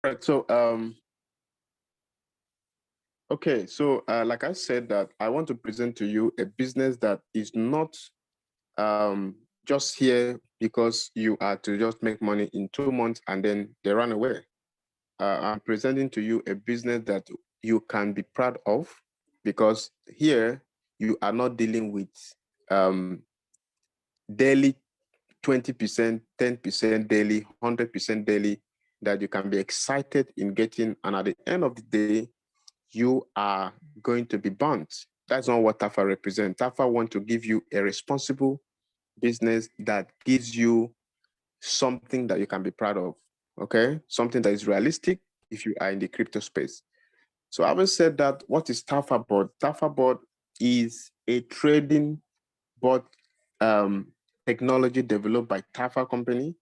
Right. So, okay. So, like I said, that I want to present to you a business that is not just here because you are to just make money in 2 months and then they run away. I'm presenting to you a business that you can be proud of, because here you are not dealing with daily 20%, 10% daily, 100% daily, that you can be excited in getting, and at the end of the day, you are going to be burnt. That's not what TAFA represents. TAFA want to give you a responsible business that gives you something that you can be proud of, okay? Something that is realistic if you are in the crypto space. So having said that, what is Tafabot? Tafabot is a trading bot technology developed by TAFA company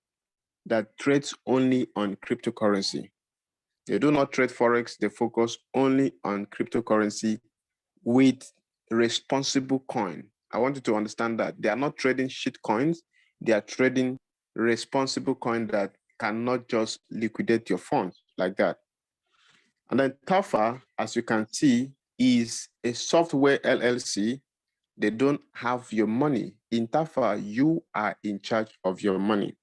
that trades only on cryptocurrency. They do not trade Forex, they focus only on cryptocurrency with responsible coin. I want you to understand that they are not trading shit coins, they are trading responsible coin that cannot just liquidate your funds like that. And then TAFA, as you can see, is a software LLC. They don't have your money. In TAFA, you are in charge of your money.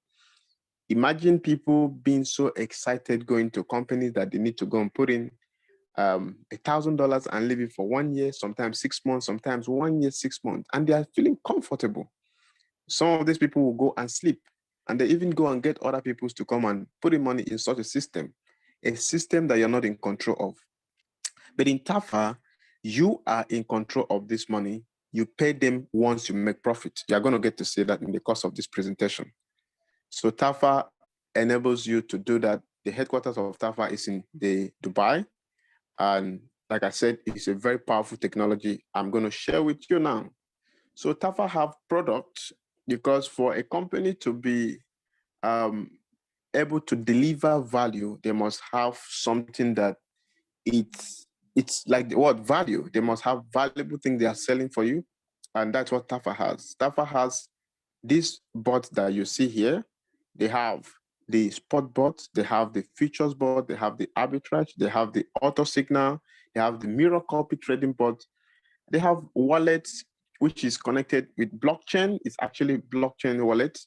Imagine people being so excited going to companies that they need to go and put in $1,000 and leave it for 1 year, sometimes 6 months, sometimes 1 year, 6 months, and they are feeling comfortable. Some of these people will go and sleep, and they even go and get other people to come and put in money in such a system that you're not in control of. But in TAFA, you are in control of this money. You pay them once you make profit. You're going to get to see that in the course of this presentation. So TAFA enables you to do that. The headquarters of TAFA is in Dubai. And like I said, it's a very powerful technology I'm going to share with you now. So TAFA have products, because for a company to be able to deliver value, they must have something that it's like the word value. They must have valuable things they are selling for you. And that's what TAFA has. TAFA has this bot that you see here. They have the spot bot, they have the futures bot, they have the arbitrage, they have the auto signal, they have the mirror copy trading bot. They have wallets, which is connected with blockchain. It's actually blockchain wallet.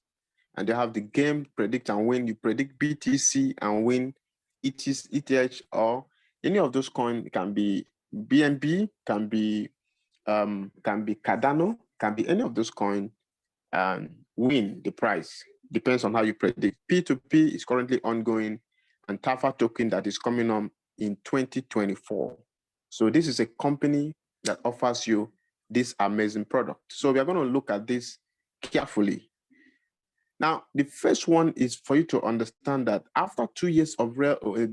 And they have the game predict and win. You predict BTC and win ETH, or any of those coins. Can be BNB, can be Cardano, can be any of those coins, and win the price. Depends on how you predict. P2P is currently ongoing, and TAFA token that is coming on in 2024. So this is a company that offers you this amazing product. So we are going to look at this carefully. Now, the first one is for you to understand that after 2 years of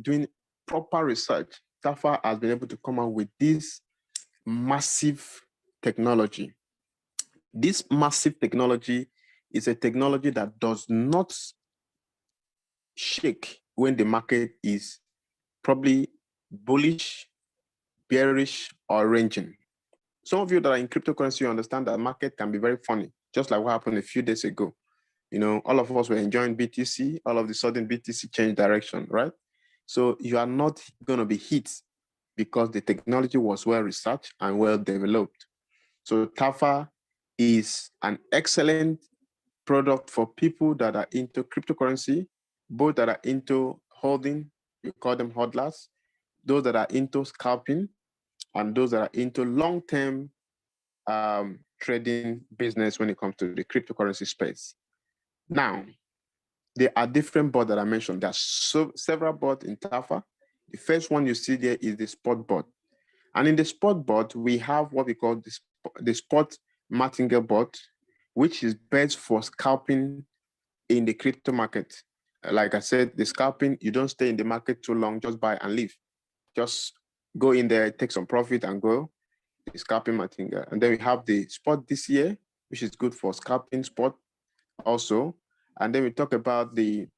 doing proper research, TAFA has been able to come out with this massive technology. This massive technology is a technology that does not shake when the market is probably bullish, bearish, or ranging. Some of you that are in cryptocurrency, you understand that market can be very funny, just like what happened a few days ago. You know, all of us were enjoying BTC. All of a sudden, BTC changed direction, right? So you are not going to be hit because the technology was well researched and well developed. So TAFA is an excellent product for people that are into cryptocurrency, both that are into holding, we call them hodlers, those that are into scalping, and those that are into long-term trading business when it comes to the cryptocurrency space. Now, there are different bots that I mentioned. There are several bots in TAFA. The first one you see there is the spot bot. And in the spot bot, we have what we call the spot martingale bot, which is best for scalping in the crypto market. Like I said, the scalping, you don't stay in the market too long, just buy and leave. Just go in there, take some profit and go. The scalping martingale. And then we have the spot this year, which is good for scalping spot also. And then we talk about the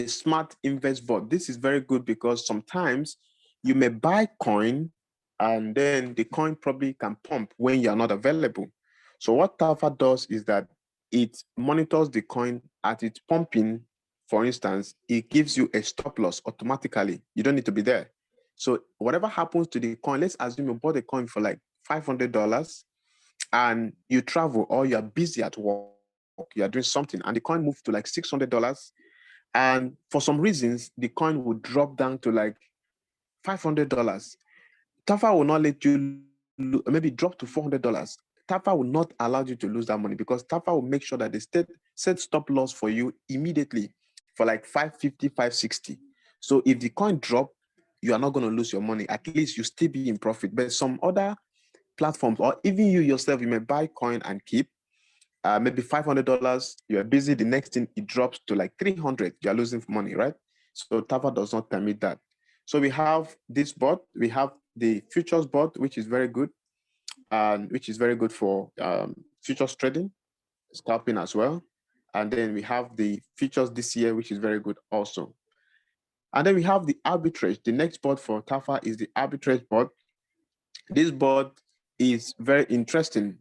smart invest bot. This is very good because sometimes you may buy coin and then the coin probably can pump when you're not available. So what TAFA does is that it monitors the coin at its pumping for instance, it gives you a stop loss automatically. You don't need to be there. So whatever happens to the coin, let's assume you bought a coin for like $500 and you travel or you're busy at work, you're doing something, and the coin moved to like $600. And for some reasons, the coin would drop down to like $500. TAFA will not let you maybe drop to $400. TAFA will not allow you to lose that money because TAFA will make sure that they set stop loss for you immediately for like 550, 560. So if the coin drop, you are not going to lose your money. At least you still be in profit. But some other platforms, or even you yourself, you may buy coin and keep maybe $500. You are busy. The next thing it drops to like 300. You are losing money, right? So TAFA does not permit that. So we have this bot. We have the futures bot, which is very good, and which is very good for futures trading, scalping as well. And then we have the futures this year, which is very good also. And then we have the arbitrage. The next bot for TAFA is the arbitrage bot. This bot is very interesting.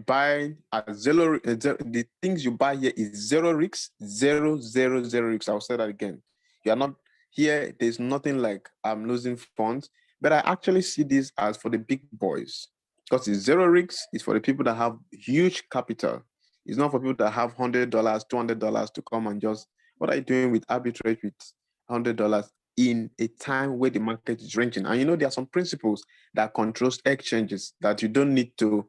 Buy at zero, the things you buy here is zero risks, zero risks. I'll say that again. You are not here. There's nothing like I'm losing funds, but I actually see this as for the big boys because it's zero risks. It's for the people that have huge capital. It's not for people that have $100, $200 to come and just, what are you doing with arbitrage with $100 in a time where the market is ranging? And you know, there are some principles that controls exchanges that you don't need to.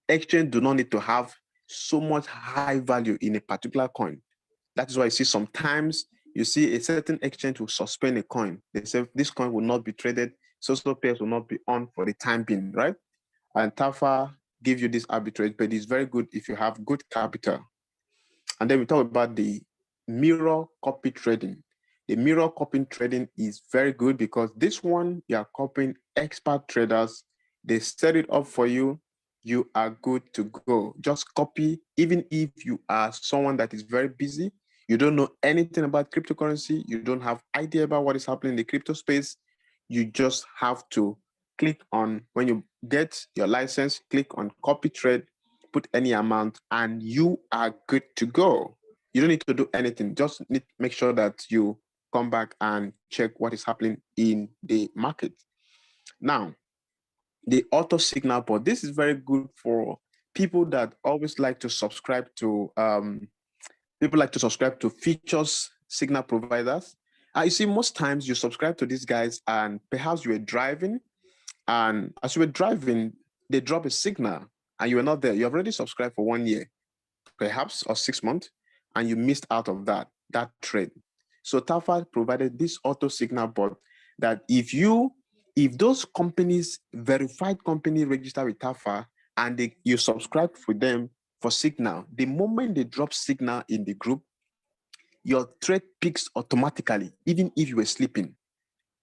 Exchange do not need to have so much high value in a particular coin. That is why I see sometimes you see a certain exchange will suspend a coin. They say this coin will not be traded, so pairs will not be on for the time being, right? And TAFA give you this arbitrage, but it's very good if you have good capital. And then we talk about the mirror copy trading. The mirror copy trading is very good because this one, you are copying expert traders. They set it up for you. You are good to go. Just copy, even if you are someone that is very busy, you don't know anything about cryptocurrency, you don't have idea about what is happening in the crypto space, you just have to click on, when you get your license, click on copy trade, put any amount, and you are good to go. You don't need to do anything. Just need to make sure that you come back and check what is happening in the market. Now, the auto signal bot. This is very good for people that always like to subscribe to features signal providers. You see, most times you subscribe to these guys and perhaps you were driving, and as you were driving, they drop a signal and you were not there. You have already subscribed for 1 year, perhaps, or 6 months, and you missed out of that trade. So TAFA provided this auto signal bot that if those companies, verified company register with TAFA, and you subscribe for them for signal, the moment they drop signal in the group, your trade peaks automatically, even if you were sleeping.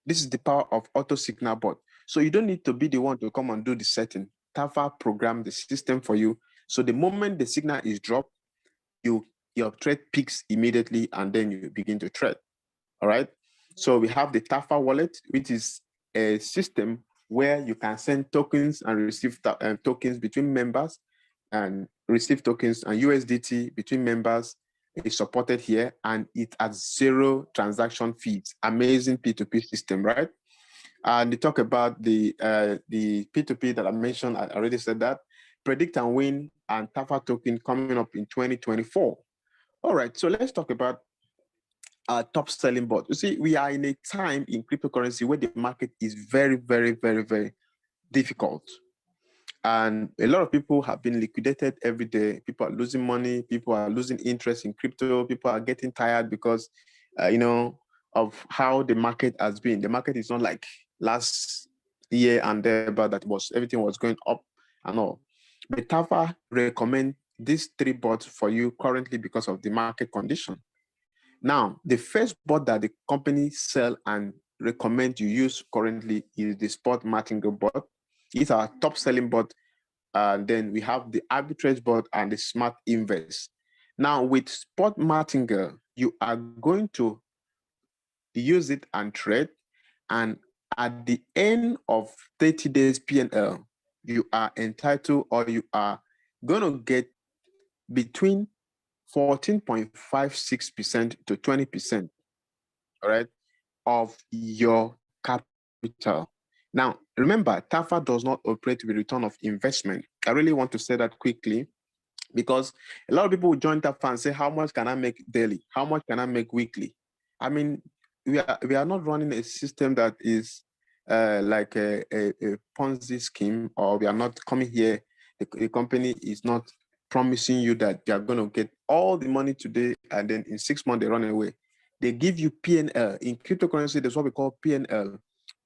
This is the power of auto signal bot. So you don't need to be the one to come and do the setting. TAFA program the system for you. So the moment the signal is dropped, your trade peaks immediately, and then you begin to trade. All right. So we have the TAFA wallet, which is a system where you can send tokens and receive tokens between members, and receive tokens and USDT between members. It's supported here, and it has zero transaction fees. Amazing P2P system, right? And they talk about the P2P that I mentioned. I already said that. Predict and Win and TAFA token coming up in 2024. All right, so let's talk about our top selling bot. You see, we are in a time in cryptocurrency where the market is very, very, very, very difficult. And a lot of people have been liquidated every day. People are losing money. People are losing interest in crypto. People are getting tired because, of how the market has been. The market is not like last year and there, but everything was going up and all. But TAFA recommend these 3 bots for you currently because of the market condition. Now, the first bot that the company sell and recommend you use currently is the Spot Martingale bot. It's our top selling bot. And then we have the Arbitrage bot and the Smart Invest. Now, with Spot Martingale, you are going to use it and trade. And at the end of 30 days P&L, you are entitled, or you are going to get between 14.56% to 20%, all right, of your capital. Now, remember, TAFA does not operate with return of investment. I really want to say that quickly, because a lot of people will join TAFA and say, how much can I make daily? How much can I make weekly? I mean, we are not running a system that is like a Ponzi scheme, or we are not coming here. The company is not promising you that they are going to get all the money today and then in 6 months they run away. They give you P&L. In cryptocurrency, there's what we call P&L,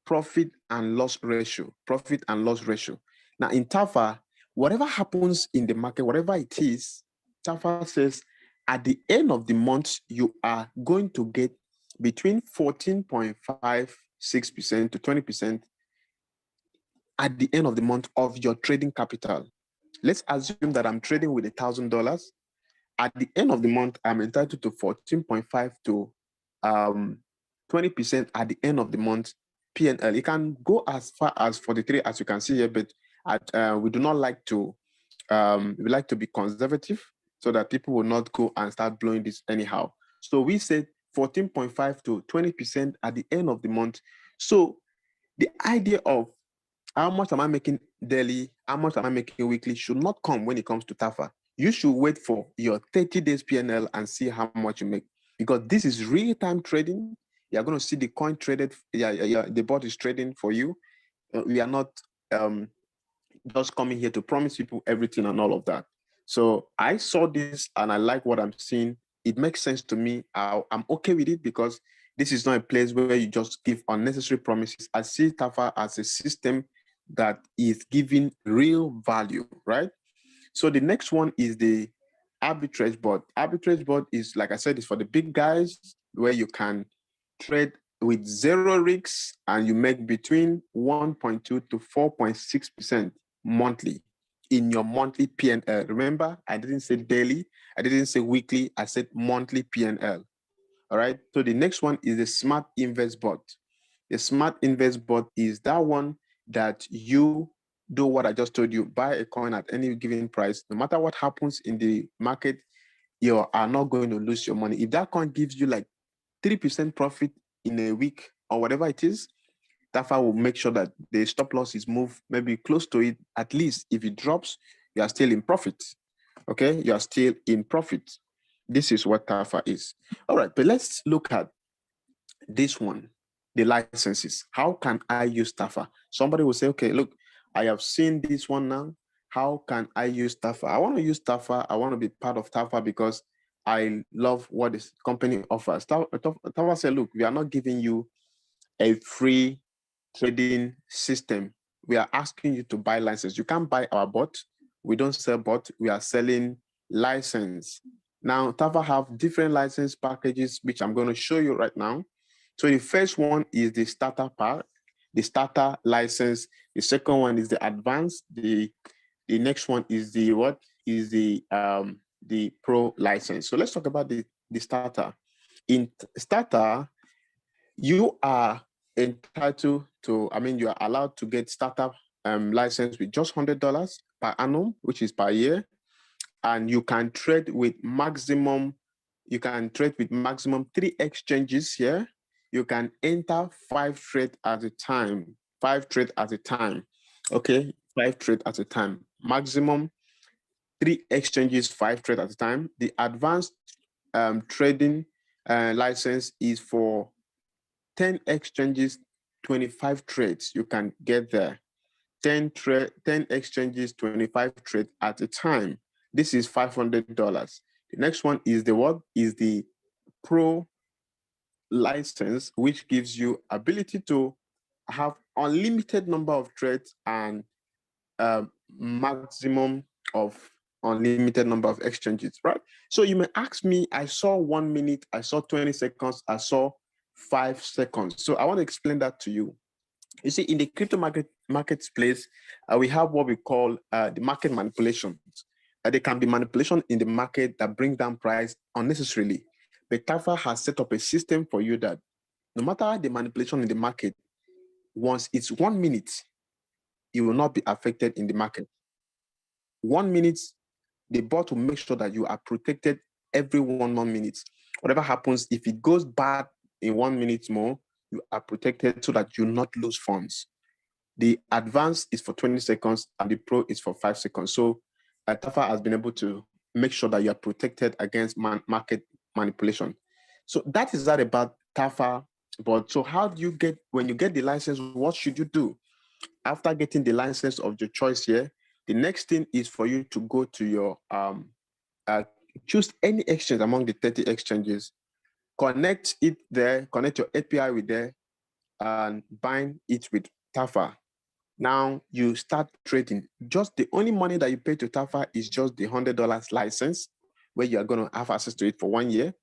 profit and loss ratio. Profit and loss ratio. Now in TAFA, whatever happens in the market, whatever it is, TAFA says at the end of the month, you are going to get between 14.56% to 20% at the end of the month of your trading capital. Let's assume that I'm trading with $1,000. At the end of the month, I'm entitled to 14.5 to 20% at the end of the month P&L. It can go as far as 43, as you can see here, but we do not like to, we like to be conservative so that people will not go and start blowing this anyhow. So we said 14.5 to 20% at the end of the month. So the idea of how much am I making daily, how much am I making weekly should not come when it comes to TAFA. You should wait for your 30 days P&L and see how much you make, because this is real-time trading. You're going to see the coin traded. The bot is trading for you. We are not just coming here to promise people everything and all of that. So I saw this and I like what I'm seeing. It makes sense to me. I'm okay with it, because this is not a place where you just give unnecessary promises. I see TAFA as a system that is giving real value, right? So the next one is the arbitrage bot. Arbitrage bot is, like I said, is for the big guys, where you can trade with 0 risks and you make between 1.2 to 4.6% monthly in your monthly P&L. Remember, I didn't say daily, I didn't say weekly, I said monthly P&L. All right. So the next one is the Smart Invest bot. The Smart Invest bot is that one that you do what I just told you: buy a coin at any given price. No matter what happens in the market, you are not going to lose your money. If that coin gives you like 3% profit in a week or whatever it is, TAFA will make sure that the stop loss is moved maybe close to it. At least if it drops, you are still in profit. Okay, you are still in profit. This is what TAFA is. All right, but let's look at this one, the licenses. How can I use TAFA? Somebody will say, okay, look, I have seen this one now. How can I use TAFA? I want to use TAFA. I want to be part of TAFA because I love what this company offers. TAFA said, look, we are not giving you a free trading system. We are asking you to buy license. You can't buy our bot. We don't sell bot. We are selling license. Now, TAFA have different license packages, which I'm going to show you right now. So the first one is the starter pack, the starter license. The second one is the advanced. The next one is the what? Is the pro license. So let's talk about the starter. In starter, you are entitled to, you are allowed to get startup license with just $100 per annum, which is per year. And you can trade with maximum 3 exchanges here. You can enter 5 trades at a time. 5 trades at a time. Okay, 5 trades at a time. Maximum 3 exchanges, 5 trades at a time. The advanced trading license is for 10 exchanges, 25 trades. You can get there. 10 exchanges, 25 trades at a time. This is $500. The next one is the pro license, which gives you ability to have unlimited number of trades and maximum of unlimited number of exchanges, right? So you may ask me, I saw 1 minute, I saw 20 seconds, I saw 5 seconds. So I want to explain that to you. You see, in the crypto marketplace, we have what we call the market manipulations. There can be manipulation in the market that bring down price unnecessarily. But TAFA has set up a system for you that no matter the manipulation in the market, once it's 1 minute, you will not be affected in the market. 1 minute, the bot will make sure that you are protected every 1 more minute. Whatever happens, if it goes bad in 1 minute more, you are protected so that you not lose funds. The advanced is for 20 seconds and the pro is for 5 seconds. So TAFA has been able to make sure that you are protected against market manipulation. So that is that about TAFA. But so how do you get, when you get the license, what should you do? After getting the license of your choice here, the next thing is for you to go to your, choose any exchange among the 30 exchanges, connect it there, connect your API with there, and bind it with TAFA. Now you start trading. Just the only money that you pay to TAFA is just the $100 license, where you are going to have access to it for 1 year.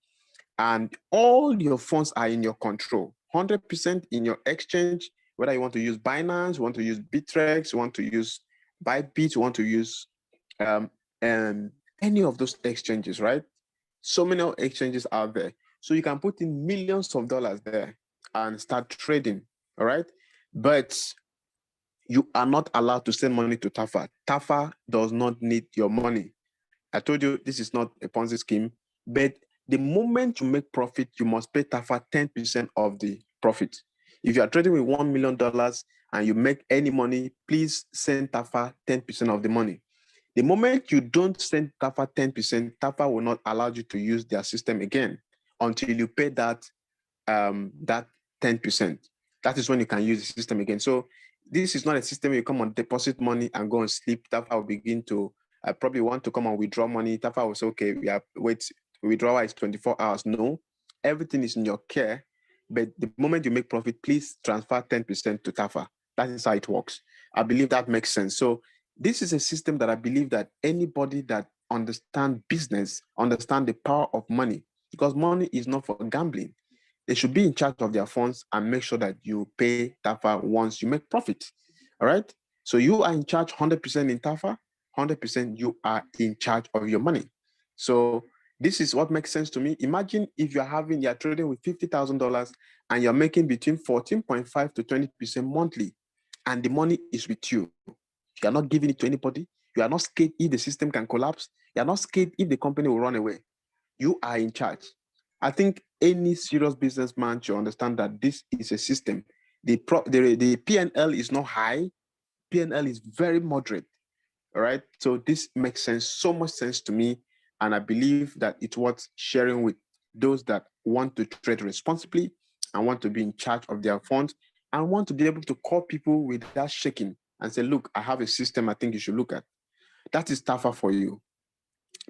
And all your funds are in your control, 100% in your exchange, whether you want to use Binance, you want to use Bittrex, you want to use Bybit, you want to use any of those exchanges, right? So many exchanges out there. So you can put in millions of dollars there and start trading, all right? But you are not allowed to send money to TAFA. TAFA does not need your money. I told you this is not a Ponzi scheme, but the moment you make profit, you must pay TAFA 10% of the profit. If you are trading with $1 million and you make any money, please send TAFA 10% of the money. The moment you don't send TAFA 10%, TAFA will not allow you to use their system again until you pay that 10%. That is when you can use the system again. So this is not a system where you come and deposit money and go and sleep. TAFA will begin to probably want to come and withdraw money. TAFA will say, okay, withdrawal is 24 hours. No, everything is in your care. But the moment you make profit, please transfer 10% to TAFA. That is how it works. I believe that makes sense. So this is a system that I believe that anybody that understands business, understand the power of money, because money is not for gambling. They should be in charge of their funds and make sure that you pay TAFA once you make profit. All right. So you are in charge 100% in TAFA, 100% you are in charge of your money. So this is what makes sense to me. Imagine if you're trading with $50,000 and you're making between 14.5 to 20% monthly, and the money is with you. You are not giving it to anybody. You are not scared if the system can collapse. You are not scared if the company will run away. You are in charge. I think any serious businessman should understand that this is a system. The P&L is not high. P&L is very moderate. All right. So this makes sense, so much sense to me. And I believe that it's worth sharing with those that want to trade responsibly and want to be in charge of their funds and want to be able to call people without shaking and say, look, I have a system I think you should look at. That is TAFA for you.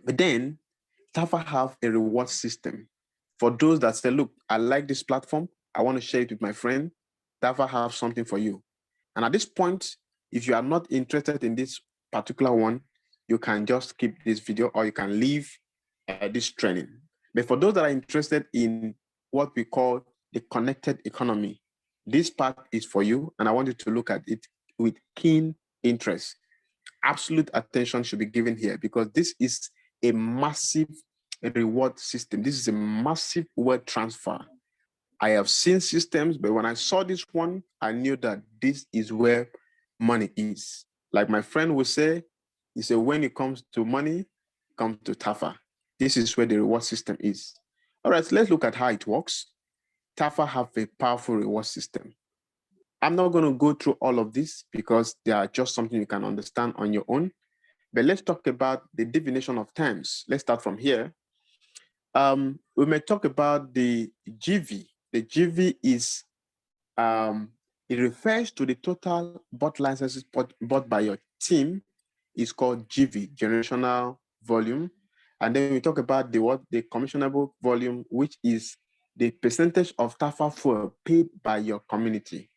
But then TAFA have a reward system. For those that say, look, I like this platform, I want to share it with my friend, TAFA have something for you. And at this point, if you are not interested in this particular one, you can just skip this video or you can leave this training. But for those that are interested in what we call the connected economy, this part is for you, and I want you to look at it with keen interest. Absolute attention should be given here because this is a massive reward system. This is a massive wealth transfer. I have seen systems, but when I saw this one, I knew that this is where money is. Like my friend would say, he said, when it comes to money, come to TAFA. This is where the reward system is. All right, so let's look at how it works. TAFA have a powerful reward system. I'm not going to go through all of this because they are just something you can understand on your own. But let's talk about the definition of terms. Let's start from here. We may talk about the GV. The GV is, it refers to the total bot licenses bought by your team. Is called GV, generational volume. And then we talk about the commissionable volume, which is the percentage of TAFA fuel paid by your community.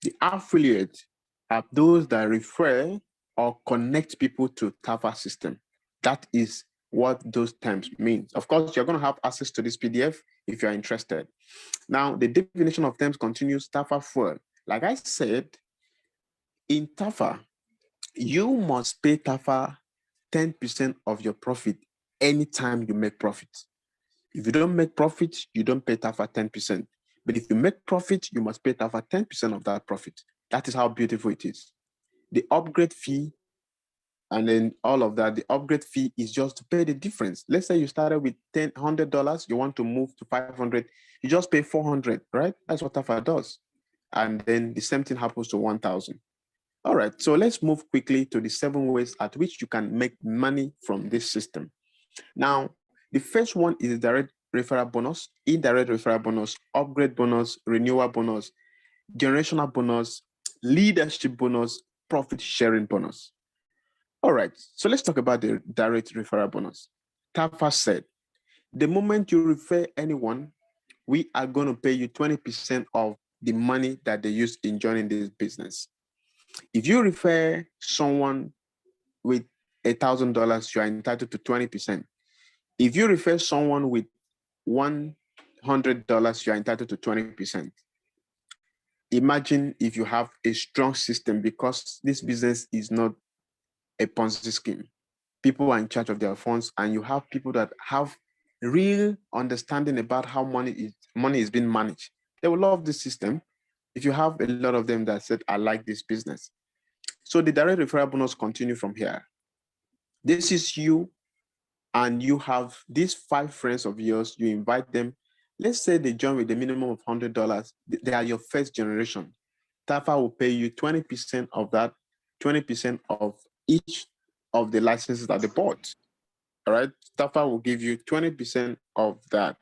The affiliates are those that refer or connect people to TAFA system. That is what those terms mean. Of course, you're going to have access to this PDF if you're interested. Now, the definition of terms continues. TAFA fuel. Like I said, in TAFA, you must pay TAFA 10% of your profit anytime you make profit. If you don't make profit, you don't pay TAFA 10%. But if you make profit, you must pay TAFA 10% of that profit. That is how beautiful it is. The upgrade fee And then all of that, the upgrade fee is just to pay the difference. Let's say you started with $100, you want to move to 500, you just pay 400, right? That's what TAFA does. And then the same thing happens to 1,000. All right, so let's move quickly to the 7 ways at which you can make money from this system. Now, the first one is direct referral bonus, indirect referral bonus, upgrade bonus, renewal bonus, generational bonus, leadership bonus, profit sharing bonus. All right, so let's talk about the direct referral bonus. TAFA said, the moment you refer anyone, we are going to pay you 20% of the money that they use in joining this business. If you refer someone with $1,000, you are entitled to 20%. If you refer someone with $100, you are entitled to 20%. Imagine if you have a strong system, because this business is not a Ponzi scheme. People are in charge of their funds, and you have people that have real understanding about how money is being managed. They will love this system. If you have a lot of them that said, I like this business. So the direct referral bonus continue from here. This is you, and you have these 5 friends of yours, you invite them. Let's say they join with a minimum of $100. They are your first generation. TAFA will pay you 20% of that, 20% of each of the licenses that they bought. All right, TAFA will give you 20% of that.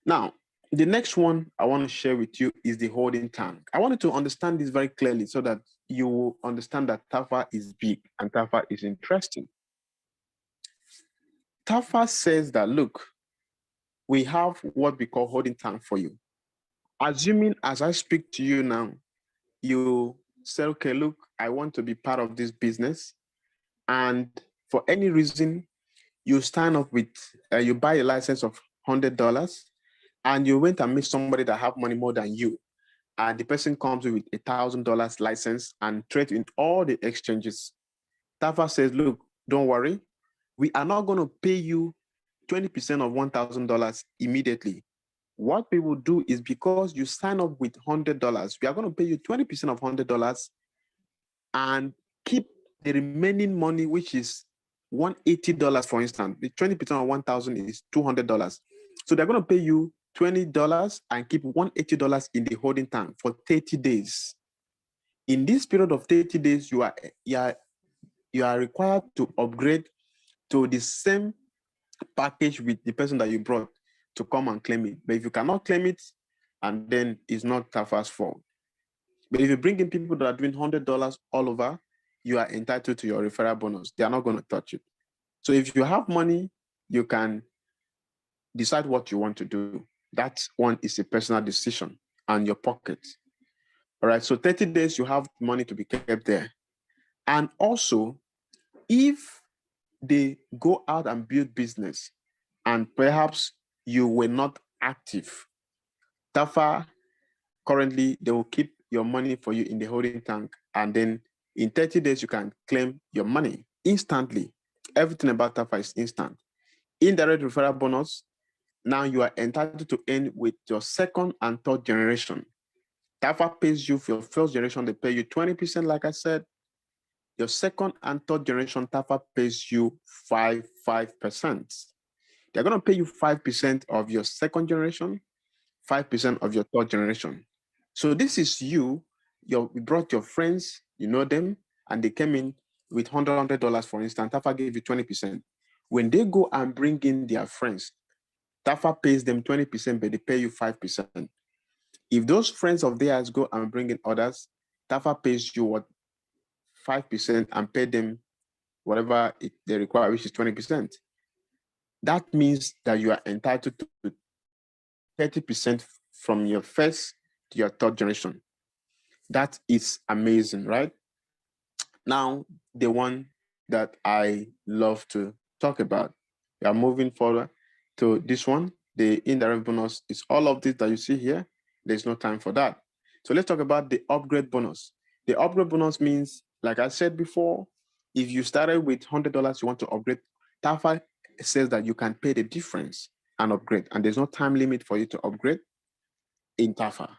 Now, the next one I want to share with you is the holding tank. I wanted to understand this very clearly so that you will understand that TAFA is big and TAFA is interesting. TAFA says that, look, we have what we call holding tank for you. Assuming as I speak to you now, you say, okay, look, I want to be part of this business. And for any reason, you sign up with, you buy a license of $100, and you went and meet somebody that have money more than you. And the person comes with $1,000 license and trades in all the exchanges. TAFA says, look, don't worry. We are not going to pay you 20% of $1,000 immediately. What we will do is, because you sign up with $100, we are going to pay you 20% of $100 and keep the remaining money, which is $180, for instance. The 20% of 1,000 is $200. So they're going to pay you $20 and keep $180 in the holding tank for 30 days. In this period of 30 days, you are required to upgrade to the same package with the person that you brought to come and claim it. But if you cannot claim it, and then it's not TAFA's fault. But if you bring in people that are doing $100 all over, you are entitled to your referral bonus. They are not going to touch it. So if you have money, you can decide what you want to do. That one is a personal decision and your pocket. All right, so 30 days, you have money to be kept there. And also, if they go out and build business and perhaps you were not active, TAFA, currently, they will keep your money for you in the holding tank. And then in 30 days, you can claim your money instantly. Everything about TAFA is instant. Indirect referral bonus, now you are entitled to earn with your second and third generation. TAFA pays you for your first generation, they pay you 20%, like I said. Your second and third generation, TAFA pays you 5%. They're going to pay you 5% of your second generation, 5% of your third generation. So this is you brought your friends, you know them, and they came in with $100, for instance. TAFA gave you 20%. When they go and bring in their friends, TAFA pays them 20%, but they pay you 5%. If those friends of theirs go and bring in others, TAFA pays you what? 5% and pay them whatever they require, which is 20%. That means that you are entitled to 30% from your first to your third generation. That is amazing, right? Now, the one that I love to talk about. We are moving forward to this one. The indirect bonus is all of this that you see here. There's no time for that. So let's talk about the upgrade bonus. The upgrade bonus means, like I said before, if you started with $100, you want to upgrade, TAFA says that you can pay the difference and upgrade, and there's no time limit for you to upgrade in TAFA.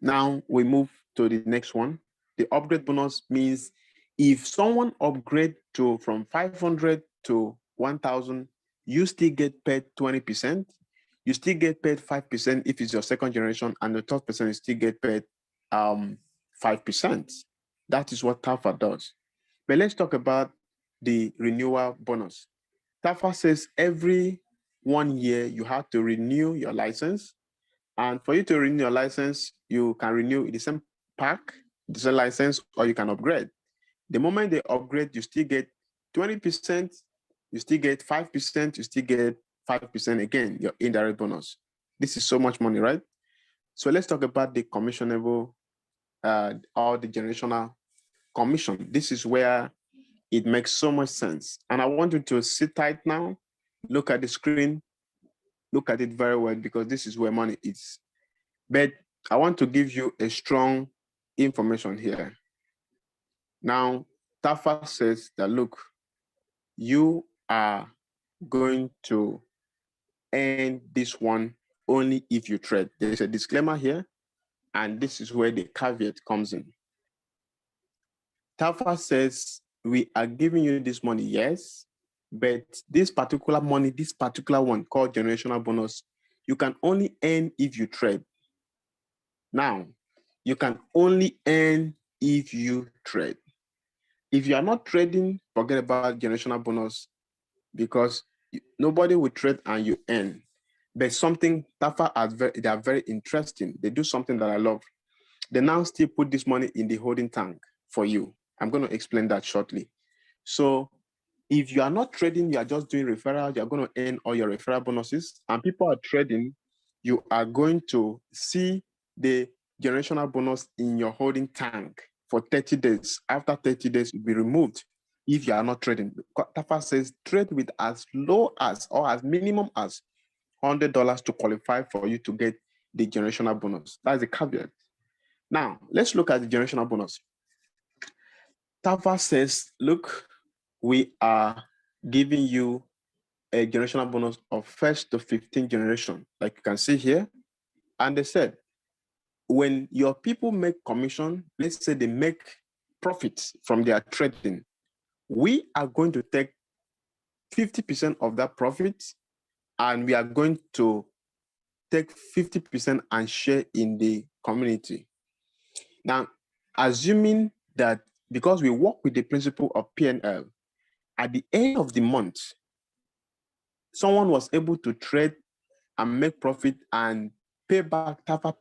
Now we move to the next one. The upgrade bonus means If someone upgrade to from 500 to 1,000, you still get paid 20%. You still get paid 5% if it's your second generation, and the third person you still get paid 5%. That is what TAFA does. But let's talk about the renewal bonus. TAFA says every 1 year you have to renew your license. And for you to renew your license, you can renew the same pack, the same license, or you can upgrade. The moment they upgrade, you still get 20%, you still get 5%, you still get 5% again, your indirect bonus. This is so much money, right? So let's talk about the commissionable or the generational commission. This is where it makes so much sense. And I want you to sit tight now, look at the screen, look at it very well, because this is where money is. But I want to give you a strong information here. Now, TAFA says that, look, you are going to earn this one only if you trade. There's a disclaimer here, and this is where the caveat comes in. TAFA says, we are giving you this money, yes, but this particular money, this particular one called generational bonus, you can only earn if you trade. Now, you can only earn if you trade. If you are not trading, forget about generational bonus, because nobody will trade and you earn. But something TAFA they are very interesting. They do something that I love. They now still put this money in the holding tank for you. I'm going to explain that shortly. So if you are not trading, you are just doing referral, you're going to earn all your referral bonuses, and people are trading, you are going to see the generational bonus in your holding tank for 30 days. After 30 days, it will be removed if you are not trading. TAFA says trade with as low as or as minimum as $100 to qualify for you to get the generational bonus. That's the caveat. Now, let's look at the generational bonus. TAFA says, look, we are giving you a generational bonus of first to 15th generation, like you can see here. And they said, when your people make commission, let's say they make profits from their trading, we are going to take 50% of that profit, and we are going to take 50% and share in the community. Now, assuming that because we work with the principle of P&L, at the end of the month, someone was able to trade and make profit and pay back TAFA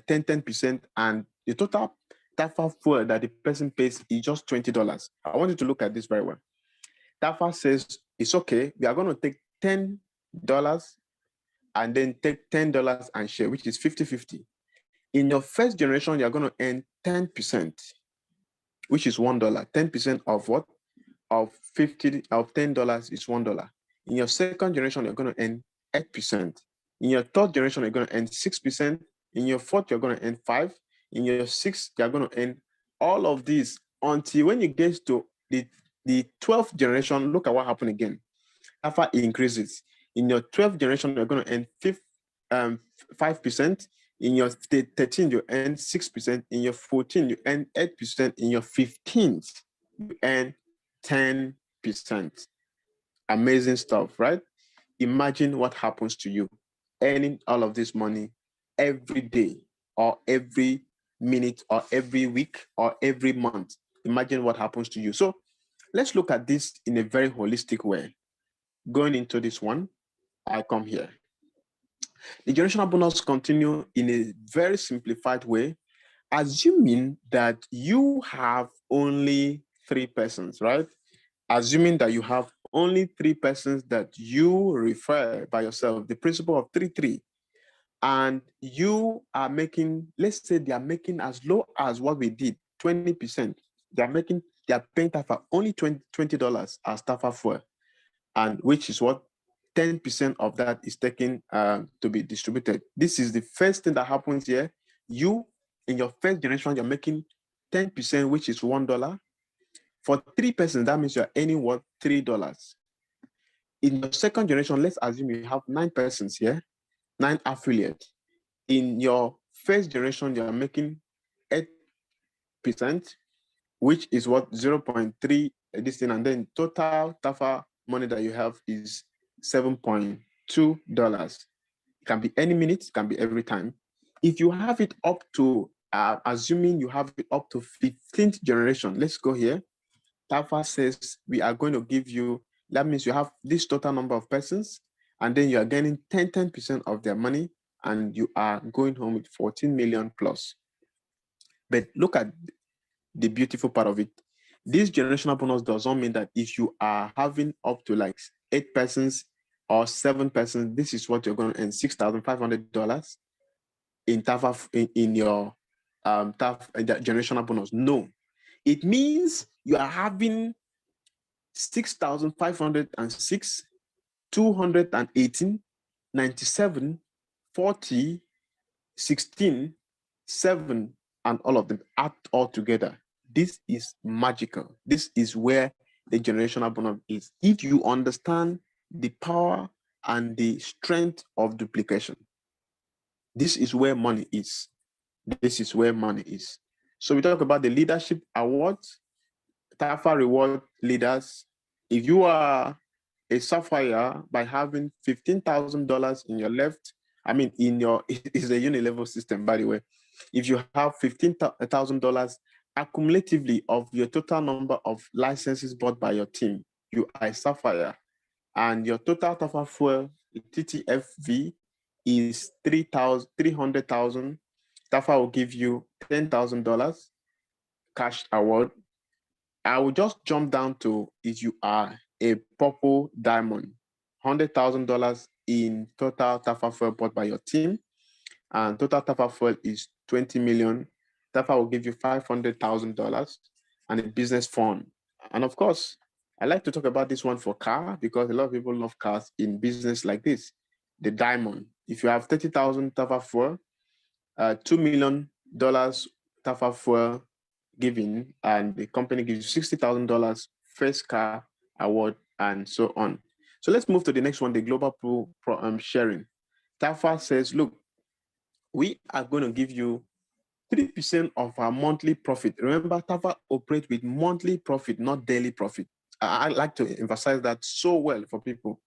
10%, and the total TAFA fuel that the person pays is just $20. I want you to look at this very well. TAFA says, it's okay, we are going to take $10 and then take $10 and share, which is 50-50. In your first generation, you're going to earn 10%, which is $1. 10% of what? Of $10 is $1. In your second generation, you're going to earn 8%. In your third generation, you're going to earn 6%. In your fourth, you're going to earn 5%. In your sixth, you're going to earn all of these until when you get to the 12th generation, look at what happened again. TAFA increases. In your 12th generation, you're going to earn 5%. In your 13th, you earn 6%. In your 14th, you earn 8%. In your 15th, you earn 10%. Amazing stuff, right? Imagine what happens to you earning all of this money every day or every minute or every week or every month. Imagine what happens to you. So let's look at this in a very holistic way. Going into this one, I come here. The generational bonus continue in a very simplified way, assuming that you have only 3 persons, right? Assuming that you have only 3 persons that you refer by yourself, the principle of 3-3, and you are making, let's say they are making as low as what we did, 20%. They are paying TAFA only $20 as TAFA fuel, and which is what 10% of that is taken to be distributed. This is the first thing that happens here. You, in your first generation, you're making 10%, which is $1. For 3 persons, that means you're earning what? $3. In your second generation, let's assume you have 9 persons here, 9 affiliates. In your first generation, you're making 8%. which is what 0.3 this thing, and then total TAFA money that you have is $7.2. It can be any minute, it can be every time. If you have it up to, assuming you have it up to 15th generation, let's go here. TAFA says we are going to give you, that means you have this total number of persons, and then you are getting 10% of their money, and you are going home with 14 million plus. But look at the beautiful part of it. This generational bonus does not mean that if you are having up to like 8 persons or 7 persons, this is what you're going to earn, $6,500 in TAFA in your TAFA generational bonus. No, it means you are having 6,506, 218, 97, 40, 16, 7, and all of them add all together. This is magical. This is where the generational bonus is. If you understand the power and the strength of duplication, this is where money is. This is where money is. So we talk about the leadership awards, TAFA reward leaders. If you are a sapphire, by having $15,000 in your left, I mean, in your, it's a uni-level system, by the way. If you have $15,000 accumulatively of your total number of licenses bought by your team, you are a sapphire, and your total TAFA fuel TTFV is 300,000. TAFA will give you $10,000 cash award. I will just jump down to, if you are a purple diamond, $100,000 in total TAFA fuel bought by your team, and total TAFA fuel is 20 million. TAFA will give you $500,000 and a business fund. And of course, I like to talk about this one for car, because a lot of people love cars in business like this. The diamond. If you have 30,000 TAFA fuel, $2 million TAFA fuel given, and the company gives you $60,000 first car award, and so on. So let's move to the next one, the global sharing. TAFA says, look, we are going to give you 3% of our monthly profit. Remember, TAFA operates with monthly profit, not daily profit. I like to emphasize that so well for people.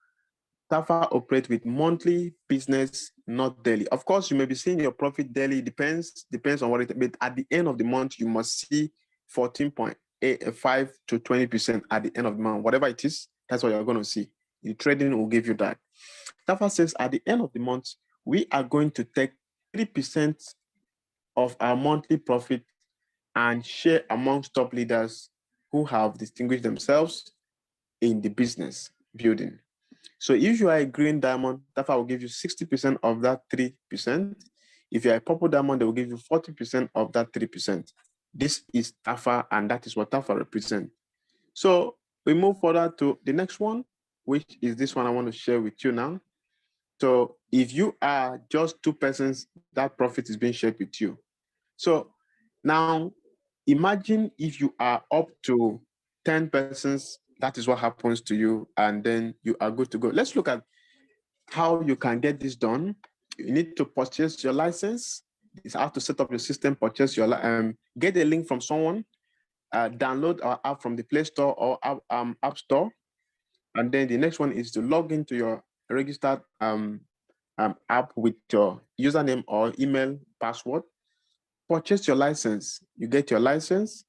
TAFA operates with monthly business, not daily. Of course, you may be seeing your profit daily, depends on what it is, but at the end of the month, you must see 14.85 to 20% at the end of the month. Whatever it is, that's what you're going to see. The trading will give you that. TAFA says at the end of the month, we are going to take 3% of our monthly profit and share amongst top leaders who have distinguished themselves in the business building. So if you are a green diamond, TAFA will give you 60% of that 3%. If you're a purple diamond, they will give you 40% of that 3%. This is TAFA, and that is what TAFA represents. So we move further to the next one, which is this one I want to share with you now. So if you are just 2 persons, that profit is being shared with you. So now imagine if you are up to 10 persons, that is what happens to you, and then you are good to go. Let's look at how you can get this done. You need to purchase your license. It's how to set up your system, purchase your, get a link from someone, download our app from the Play Store or App Store. And then the next one is to log into your registered app with your username or email password. Purchase your license. You get your license,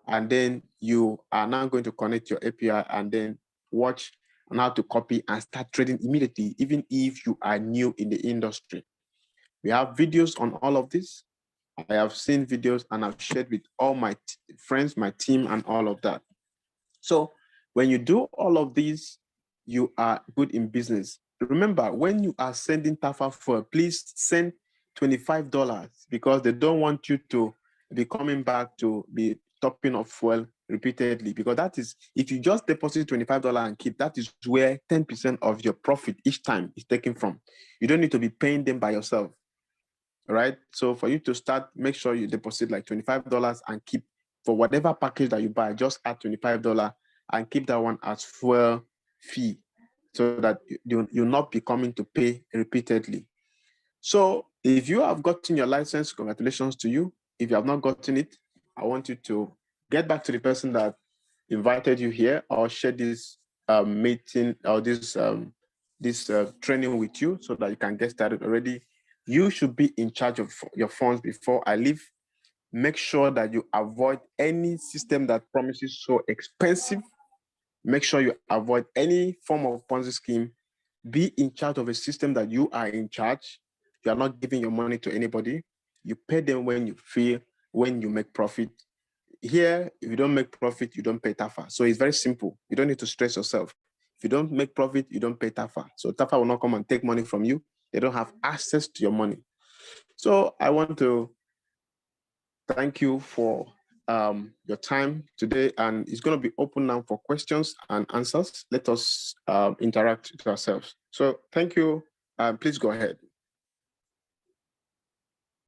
and then you are now going to connect your API and then watch on how to copy and start trading immediately, even if you are new in the industry. We have videos on all of this. I have seen videos and I've shared with all my friends, my team, and all of that. So when you do all of these, you are good in business. Remember, when you are sending TAFA for, please send $25, because they don't want you to be coming back to be topping of fuel repeatedly, because that is, if you just deposit $25 and keep, that is where 10% of your profit each time is taken from. You don't need to be paying them by yourself, right? So for you to start, make sure you deposit like $25 and keep, for whatever package that you buy, just add $25 and keep that one as fuel fee, so that you'll not be coming to pay repeatedly. So if you have gotten your license, congratulations to you. If you have not gotten it, I want you to get back to the person that invited you here or share this meeting or this training with you so that you can get started already. You should be in charge of your funds before I leave. Make sure that you avoid any system that promises so expensive. Make sure you avoid any form of Ponzi scheme. Be in charge of a system that you are in charge. You are not giving your money to anybody. You pay them when you feel, when you make profit. Here, if you don't make profit, you don't pay TAFA. So it's very simple. You don't need to stress yourself. If you don't make profit, you don't pay TAFA. So TAFA will not come and take money from you. They don't have access to your money. So I want to thank you for your time today, and it's going to be open now for questions and answers. Let us interact with ourselves. So thank you. Please go ahead.